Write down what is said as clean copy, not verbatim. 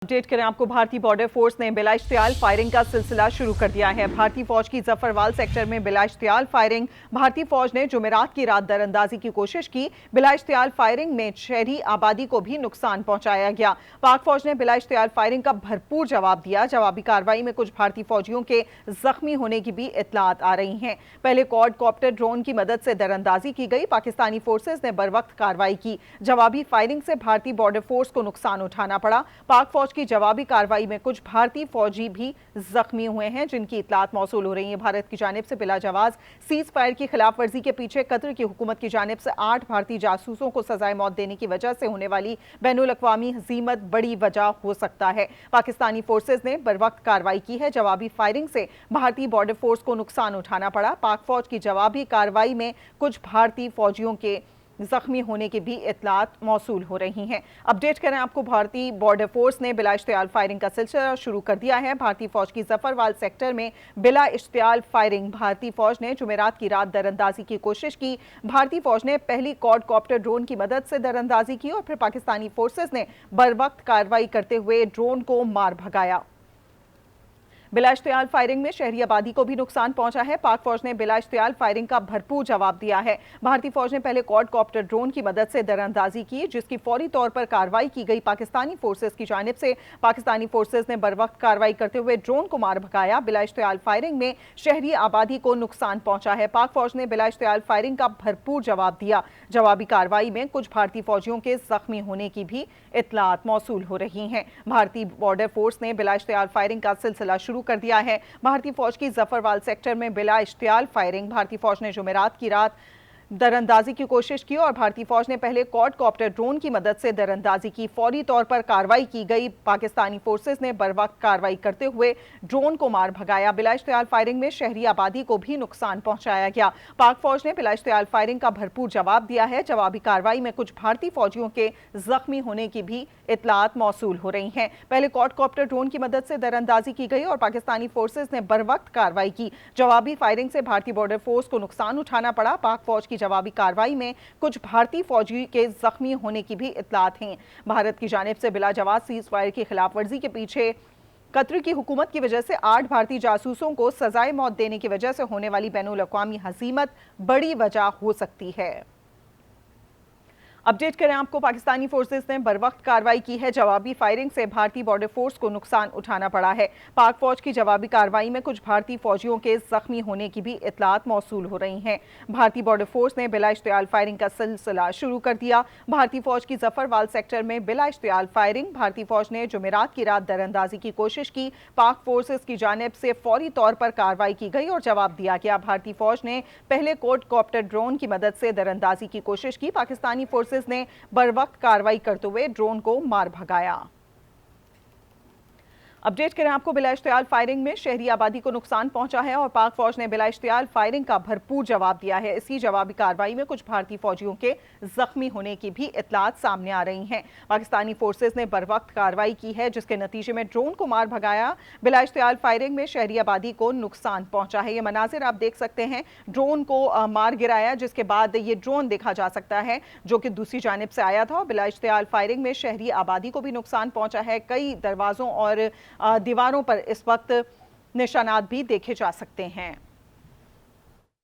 Update करें आपको। भारतीय बॉर्डर फोर्स ने बिला इश्तियाल फायरिंग का सिलसिला शुरू कर दिया है। भारतीय फौज की जफरवाल सेक्टर में बिला इश्तियाल फायरिंग। भारतीय फौज ने जुमेरात की रात दरअंदाजी की कोशिश की। बिला इश्तियाल फायरिंग में शहरी आबादी को भी नुकसान पहुंचाया गया। पाक फौज ने बिला इश्तियाल फायरिंग का भरपूर जवाब दिया। जवाबी कार्रवाई में कुछ भारतीय फौजियों के जख्मी होने की भी इत्तलात आ रही हैं। पहले क्वाड कॉप्टर ड्रोन की मदद से दरअंदाजी की गई। पाकिस्तानी फोर्सेज ने बर वक्त कार्रवाई की। जवाबी फायरिंग से भारतीय बॉर्डर फोर्स को नुकसान उठाना पड़ा। पाक फौज की जवाबी कार्रवाई में कुछ भारतीय फौजी भी जख्मी हुए हैं, जिनकी इत्तलात मौसूल हो रही है। भारत की जानिब से बिला जवाज सीज फायर की खिलाफ वर्जी के पीछे कतर की हुकूमत की जानिब से 8 भारतीय जासूसों को सजाए मौत देने की वजह से होने वाली बैनुल अक़वामी हज़ीमत बड़ी वजह हो सकता है। पाकिस्तानी फोर्सेज ने बर वक्त कार्रवाई की है। जवाबी फायरिंग से भारतीय बॉर्डर फोर्स को नुकसान उठाना पड़ा। पाक फौज की जवाबी कार्रवाई में कुछ भारतीय फौजियों के जख्मी होने की भी इत्तलात मौसूल हो रही हैं। अपडेट करें आपको। भारतीय बॉर्डर फोर्स ने बिला इश्तियाल फायरिंग का सिलसिला शुरू कर दिया है। भारतीय फौज की जफरवाल सेक्टर में बिला इश्तियाल फायरिंग। भारतीय फौज ने जुमेरात की रात दरअंदाजी की कोशिश की। भारतीय फौज ने पहली क्वाड कॉप्टर ड्रोन की मदद से दरअंदाजी की और फिर पाकिस्तानी फोर्सेज ने बर वक्त कार्रवाई करते हुए ड्रोन को मार भगाया। बिला इश्तियाल फायरिंग में शहरी आबादी को भी नुकसान पहुंचा है। पाक फौज ने बिला इश्तियाल फायरिंग का भरपूर जवाब दिया है। भारतीय फौज ने पहले क्वाड कॉप्टर ड्रोन की मदद से दरअंदाजी की, जिसकी फौरी तौर पर कार्रवाई की गई। पाकिस्तानी फोर्सेज की जानिब से पाकिस्तानी फोर्सेज ने बर वक्त कार्रवाई करते हुए ड्रोन को मार भगाया। बिला इश्तियाल फायरिंग में शहरी आबादी को नुकसान पहुंचा है। पाक फौज ने बिला इश्तियाल फायरिंग का भरपूर जवाब दिया। जवाबी कार्रवाई में कुछ भारतीय फौजियों के जख्मी होने की भी इत्तलात मौसूल हो रही हैं। भारतीय बॉर्डर फोर्स ने बिला इश्तियाल फायरिंग का सिलसिला शुरू कर दिया है। भारतीय फौज की जफरवाल सेक्टर में बिला इश्तियाल फायरिंग। भारतीय फौज ने जुमेरात की रात दरअंदाजी की कोशिश की और भारतीय फौज ने पहले क्वाड कॉप्टर ड्रोन की मदद से दरअंदाजी की। फौरी तौर पर कार्रवाई की गई। पाकिस्तानी फोर्सेज ने बर वक्त कार्रवाई करते हुए ड्रोन को मार भगाया। बिला इश्तियाल फायरिंग में शहरी आबादी को भी नुकसान पहुंचाया गया। पाक फौज ने बिला इश्तियाल फायरिंग का भरपूर जवाब दिया है। जवाबी कार्रवाई में कुछ भारतीय फौजियों के जख्मी होने की भी इत्तलात मौसूल हो रही हैं। पहले क्वाड कॉप्टर ड्रोन की मदद से दरअंदाजी की गई और पाकिस्तानी फोर्सेज ने बर वक्त कार्रवाई की। जवाबी फायरिंग से भारतीय बॉर्डर फोर्स को नुकसान उठाना पड़ा। पाक फौज की जवाबी कार्रवाई में कुछ भारतीय फौजी के जख्मी होने की भी इत्तलात हैं। भारत की जानिब से बिला जवाज सीज फायर की खिलाफ वर्जी के पीछे कतर की हुकूमत की वजह से 8 भारतीय जासूसों को सजाए मौत देने की वजह से होने वाली बैनुल अक़वामी हज़ीमत बड़ी वजह हो सकती है। अपडेट करें आपको। पाकिस्तानी फोर्सेस ने बर वक्त कार्रवाई की है। जवाबी फायरिंग से भारतीय बॉर्डर फोर्स को नुकसान उठाना पड़ा है। पाक फौज की जवाबी कार्रवाई में कुछ भारतीय फौजियों के जख्मी होने की भी इत्तलात मौसूल हो रही हैं। भारतीय बॉर्डर फोर्स ने बिला इश्तियाल फायरिंग का सिलसिला शुरू कर दिया। भारतीय फौज की जफरवाल सेक्टर में बिला इश्तियाल फायरिंग। भारतीय फौज ने जुमेरात की रात दरअंदाजी की कोशिश की। पाक फोर्सेस की जानिब से फौरी तौर पर कार्रवाई की गई और जवाब दिया गया। भारतीय फौज ने पहले क्वाड कॉप्टर ड्रोन की मदद से दरअंदाजी की कोशिश की। पाकिस्तानी फोर्सेज ने बर वक्त कार्रवाई करते हुए ड्रोन को मार भगाया। अपडेट करें आपको। बिला इश्तियाल फायरिंग में शहरी आबादी को नुकसान पहुंचा है और पाक फौज ने बिला इश्तियाल फायरिंग का भरपूर जवाब दिया है। इसी जवाबी कार्रवाई में कुछ भारतीय फौजियों के जख्मी होने की भी इत्तलात सामने आ रही हैं। पाकिस्तानी फोर्सेज ने बर वक्त कार्रवाई की है, जिसके नतीजे में ड्रोन को मार भगाया। बिला इश्तियाल फायरिंग में शहरी आबादी को नुकसान पहुंचा है। ये मनाजिर आप देख सकते हैं। ड्रोन को मार गिराया, जिसके बाद ये ड्रोन देखा जा सकता है जो कि दूसरी जानिब से आया था। बिला इश्तियाल फायरिंग में शहरी आबादी को भी नुकसान पहुंचा है। कई दरवाजों और दीवारों पर इस वक्त निशानात भी देखे जा सकते हैं।